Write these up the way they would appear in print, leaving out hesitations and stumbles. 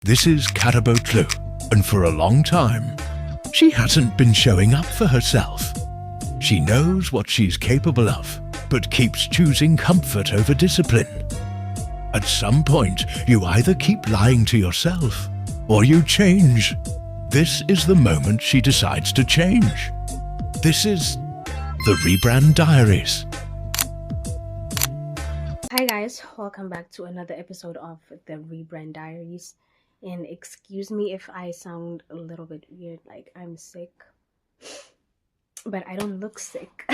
This is Karabotlu, and for a long time, she hasn't been showing up for herself. She knows what she's capable of, but keeps choosing comfort over discipline. At some point, you either keep lying to yourself, or you change. This is the moment she decides to change. This is the Rebrand Diaries. Hi guys, welcome back to another episode of the Rebrand Diaries. And excuse me if I sound a little bit weird, like I'm sick, but I don't look sick.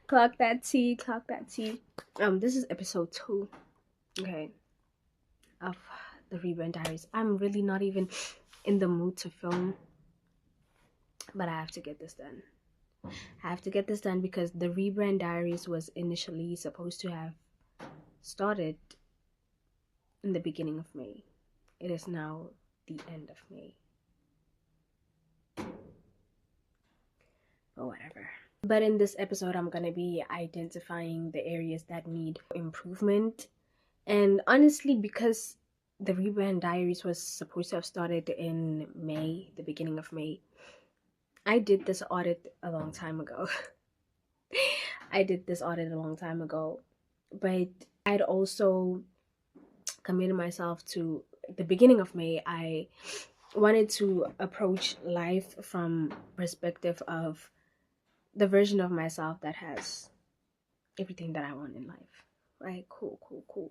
Clock that tea, clock that tea. This is episode 2, okay, of the Rebrand Diaries. I'm really not even in the mood to film, but I have to get this done. I have to get this done because the Rebrand Diaries was initially supposed to have started in the beginning of May. It is now the end of May. Or whatever. But in this episode, I'm going to be identifying the areas that need improvement. And honestly, because the Rebrand Diaries was supposed to have started in May, the beginning of May, I did this audit a long time ago. But I'd also committed myself to the beginning of May. I wanted to approach life from perspective of the version of myself that has everything that I want in life. Right? Cool.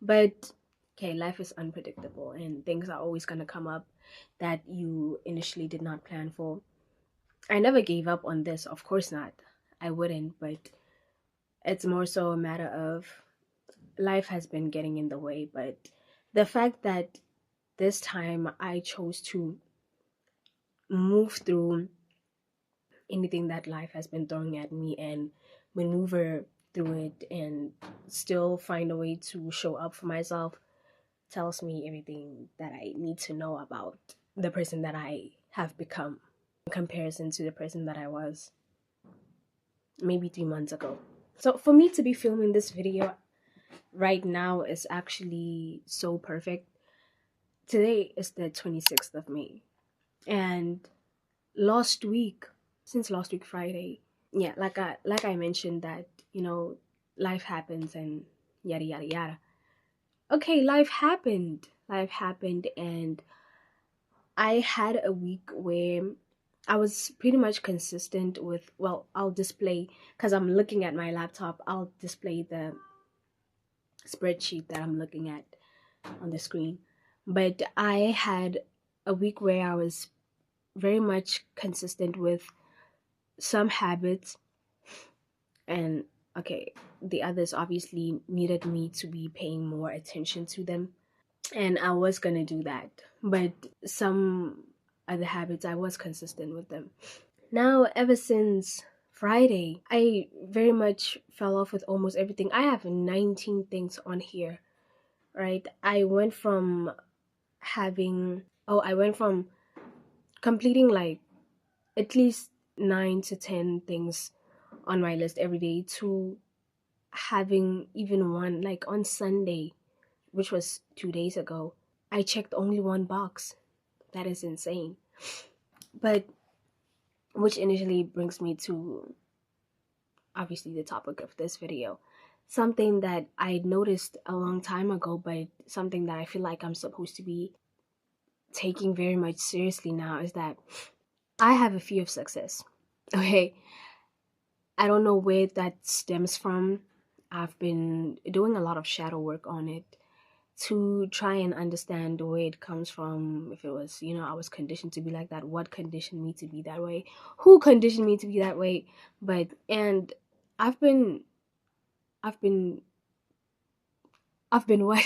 But okay, life is unpredictable and things are always gonna come up that you initially did not plan for. I never gave up on this, of course not. I wouldn't, but it's more so a matter of life has been getting in the way. But the fact that this time I chose to move through anything that life has been throwing at me and maneuver through it and still find a way to show up for myself tells me everything that I need to know about the person that I have become in comparison to the person that I was maybe 3 months ago. So for me to be filming this video right now is actually so perfect. Today is the 26th of May, and since last week Friday, yeah, like I mentioned that, life happens and yada yada yada. Okay, life happened, and I had a week where I was pretty much consistent with, well, I'll display, because I'm looking at my laptop, I'll display the spreadsheet that I'm looking at on the screen. But I had a week where I was very much consistent with some habits, and okay, the others obviously needed me to be paying more attention to them, and I was gonna do that. But some other habits, I was consistent with them. Now, ever since Friday, I very much fell off with almost everything. I have 19 things on here, right? I went from completing like at least 9 to 10 things on my list every day to having even one, like on Sunday, which was 2 days ago, I checked only one box. That is insane. But which initially brings me to obviously the topic of this video. Something that I noticed a long time ago, but something that I feel like I'm supposed to be taking very much seriously now, is that I have a fear of success. Okay, I don't know where that stems from. I've been doing a lot of shadow work on it to try and understand where it comes from. If it was, I was conditioned to be like that, what conditioned me to be that way, who conditioned me to be that way. And I've been what?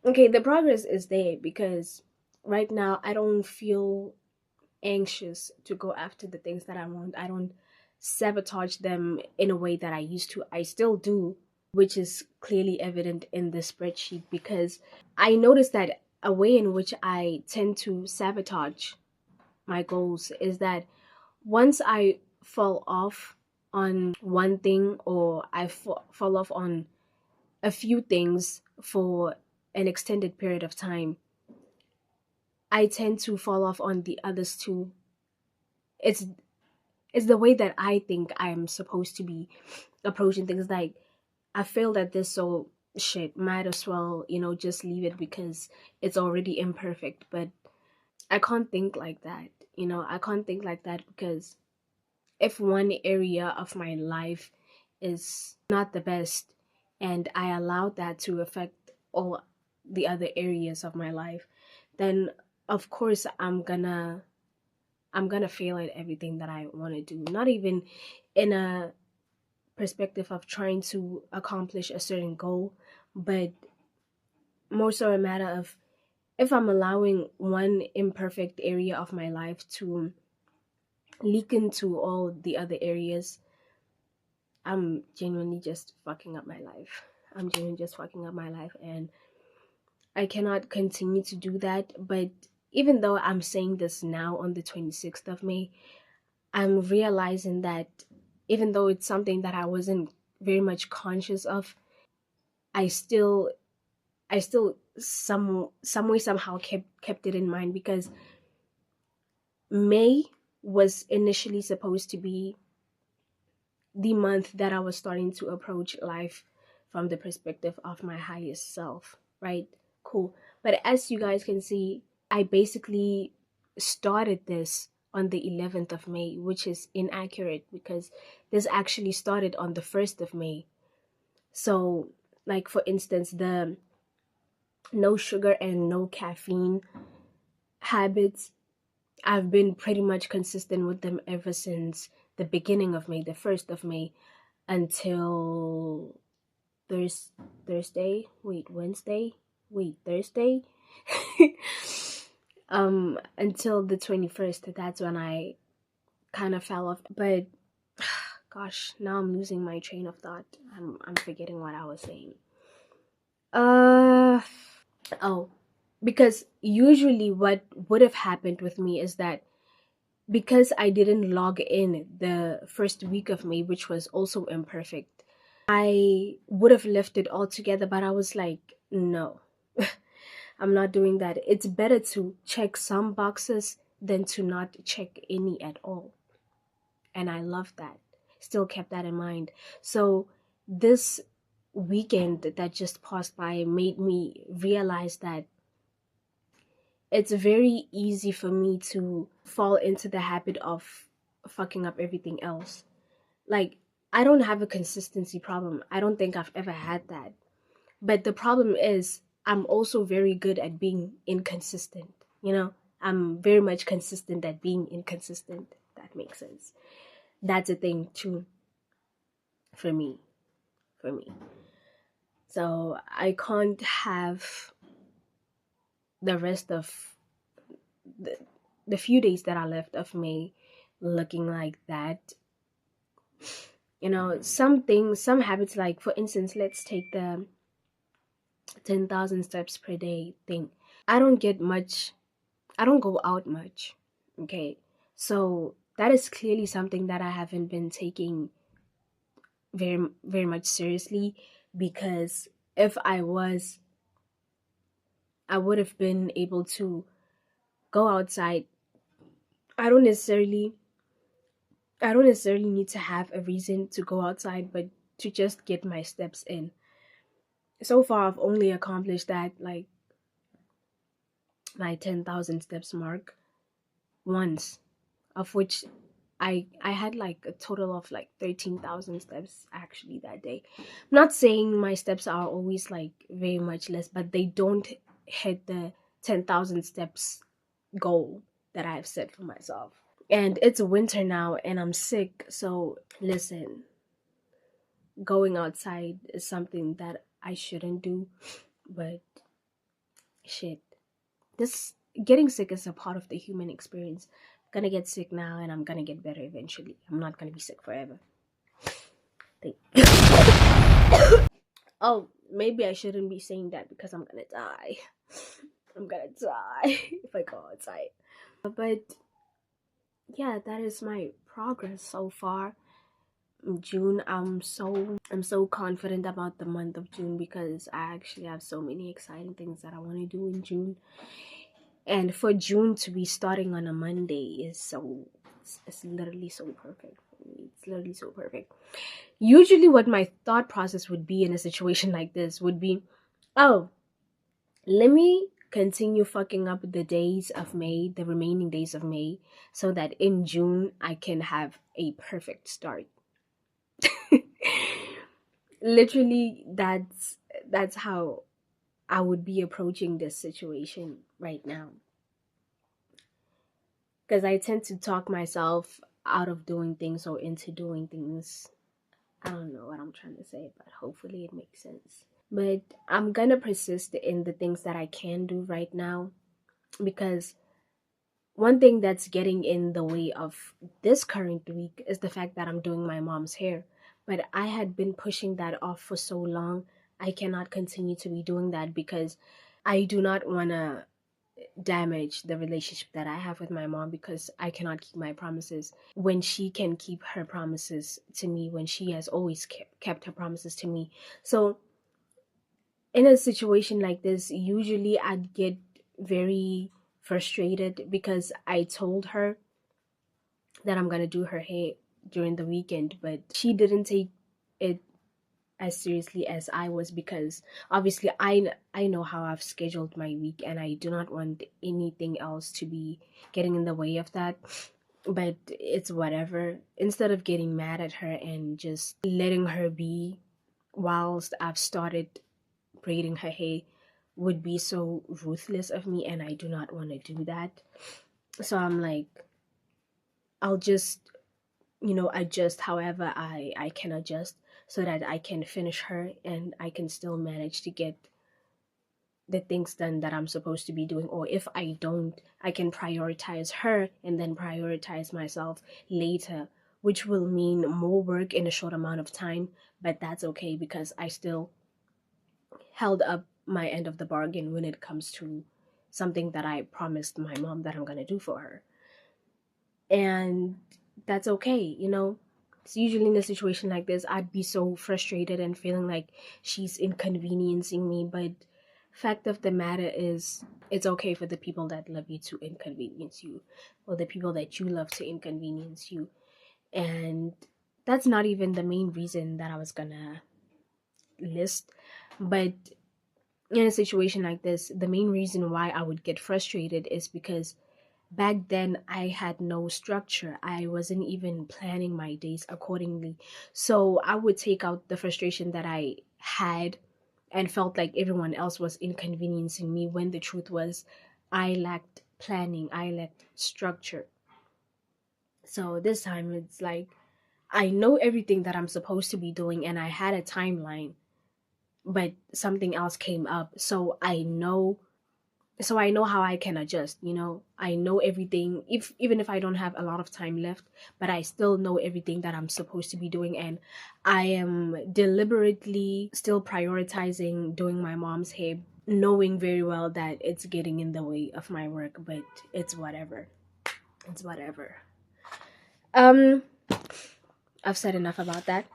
Okay, the progress is there because right now I don't feel anxious to go after the things that I want. I don't sabotage them in a way that I used to. I still do, which is clearly evident in the spreadsheet, because I noticed that a way in which I tend to sabotage my goals is that once I fall off on one thing, or I fall off on a few things for an extended period of time, I tend to fall off on the others too. It's it's the way that I think I'm supposed to be approaching things. Like, I failed at this, so shit, might as well, just leave it because it's already imperfect. But I can't think like that. I can't think like that because if one area of my life is not the best and I allow that to affect all the other areas of my life, then of course I'm gonna fail at everything that I want to do. Not even in a perspective of trying to accomplish a certain goal, but more so a matter of, if I'm allowing one imperfect area of my life to leak into all the other areas, I'm genuinely just fucking up my life. I'm genuinely just fucking up my life, and I cannot continue to do that. But even though I'm saying this now on the 26th of May, I'm realizing that even though it's something that I wasn't very much conscious of, I still some way somehow kept it in mind, because May was initially supposed to be the month that I was starting to approach life from the perspective of my highest self, right? Cool. But as you guys can see, I basically started this on the 11th of May, which is inaccurate because this actually started on the 1st of May. So, like, for instance, the no sugar and no caffeine habits, I've been pretty much consistent with them ever since the beginning of May, the 1st of May, until Thursday. Wait, Wednesday? Wait, Thursday? Until the 21st. That's when I kind of fell off. But gosh, now I'm losing my train of thought. I'm forgetting what I was saying. Oh, because usually what would have happened with me is that because I didn't log in the first week of May, which was also imperfect, I would have left it all together. But I was like, no, I'm not doing that. It's better to check some boxes than to not check any at all. And I love that. Still kept that in mind. So this weekend that just passed by made me realize that it's very easy for me to fall into the habit of fucking up everything else. Like, I don't have a consistency problem. I don't think I've ever had that. But the problem is, I'm also very good at being inconsistent. I'm very much consistent at being inconsistent. That makes sense. That's a thing too for me. So I can't have the rest of the few days that are left of May looking like that. Some habits, like for instance, let's take the 10,000 steps per day thing. I don't get much, I don't go out much. Okay. So that is clearly something that I haven't been taking very, very much seriously, because if I was, I would have been able to go outside. I don't necessarily I don't necessarily need to have a reason to go outside, but to just get my steps in. So far, I've only accomplished that, like, my 10,000 steps mark once, of which I had like a total of like 13,000 steps actually that day. I'm not saying my steps are always like very much less, but they don't hit the 10,000 steps goal that I have set for myself. And it's winter now and I'm sick, so listen, going outside is something that I shouldn't do, but shit. This getting sick is a part of the human experience. I'm gonna get sick now and I'm gonna get better eventually. I'm not gonna be sick forever. Oh, maybe I shouldn't be saying that because I'm gonna die. I'm gonna die if I go outside. But yeah, that is my progress so far. June, I'm so confident about the month of June because I actually have so many exciting things that I want to do in June. And for June to be starting on a Monday it's literally so perfect for me. It's literally so perfect. Usually what my thought process would be in a situation like this would be, oh, let me continue fucking up the days of May, the remaining days of May, so that in June I can have a perfect start. Literally, that's how I would be approaching this situation right now. Because I tend to talk myself out of doing things or into doing things. I don't know what I'm trying to say, but hopefully it makes sense. But I'm gonna persist in the things that I can do right now, because one thing that's getting in the way of this current week is the fact that I'm doing my mom's hair. But I had been pushing that off for so long. I cannot continue to be doing that because I do not want to damage the relationship that I have with my mom, because I cannot keep my promises when she can keep her promises to me, when she has always kept her promises to me. So in a situation like this, usually I'd get very frustrated because I told her that I'm gonna do her hair during the weekend, but she didn't take it as seriously as I was, because obviously I know how I've scheduled my week and I do not want anything else to be getting in the way of that. But it's whatever. Instead of getting mad at her and just letting her be whilst I've started braiding her hair would be so ruthless of me, and I do not want to do that. So I'm like, I'll just adjust however I can adjust, so that I can finish her and I can still manage to get the things done that I'm supposed to be doing. Or if I don't, I can prioritize her and then prioritize myself later, which will mean more work in a short amount of time. But that's okay, because I still held up my end of the bargain when it comes to something that I promised my mom that I'm going to do for her. And that's okay. It's usually in a situation like this, I'd be so frustrated and feeling like she's inconveniencing me. But fact of the matter is, it's okay for the people that love you to inconvenience you, or the people that you love to inconvenience you. And that's not even the main reason that I was gonna list. But in a situation like this, the main reason why I would get frustrated is because back then I had no structure. I wasn't even planning my days accordingly. So I would take out the frustration that I had and felt like everyone else was inconveniencing me, when the truth was I lacked planning, I lacked structure. So this time it's like I know everything that I'm supposed to be doing and I had a timeline, but something else came up. So I know how I can adjust. I know everything, even if I don't have a lot of time left, but I still know everything that I'm supposed to be doing, and I am deliberately still prioritizing doing my mom's hair, knowing very well that it's getting in the way of my work, but it's whatever. It's whatever. Um I've said enough about that.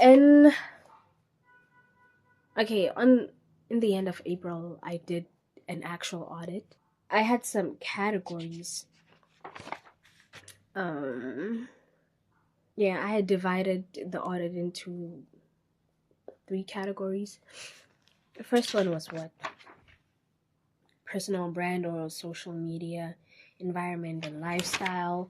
And okay, on in the end of April, I did an actual audit. I had some categories. Yeah, I had divided the audit into 3 categories. The first one was what? Personal brand or social media, environment and lifestyle,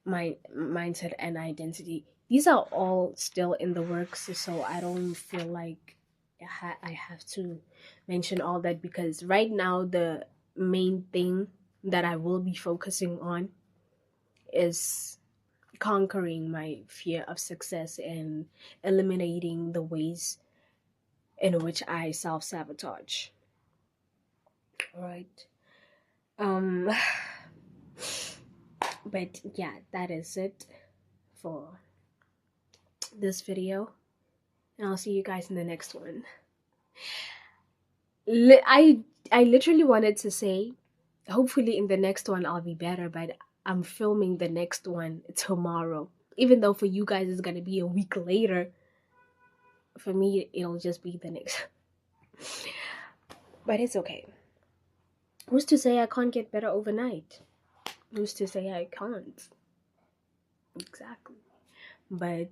my mindset and identity. These are all still in the works, so I don't feel like I have to mention all that, because right now the main thing that I will be focusing on is conquering my fear of success and eliminating the ways in which I self-sabotage. All right. Um but yeah, that is it for this video, and I'll see you guys in the next one. I literally wanted to say hopefully in the next one I'll be better, but I'm filming the next one tomorrow. Even though for you guys it's gonna be a week later, for me it'll just be the next. But it's okay. Who's to say I can't get better overnight? Who's to say I can't? Exactly. But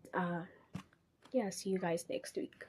yeah, see you guys next week.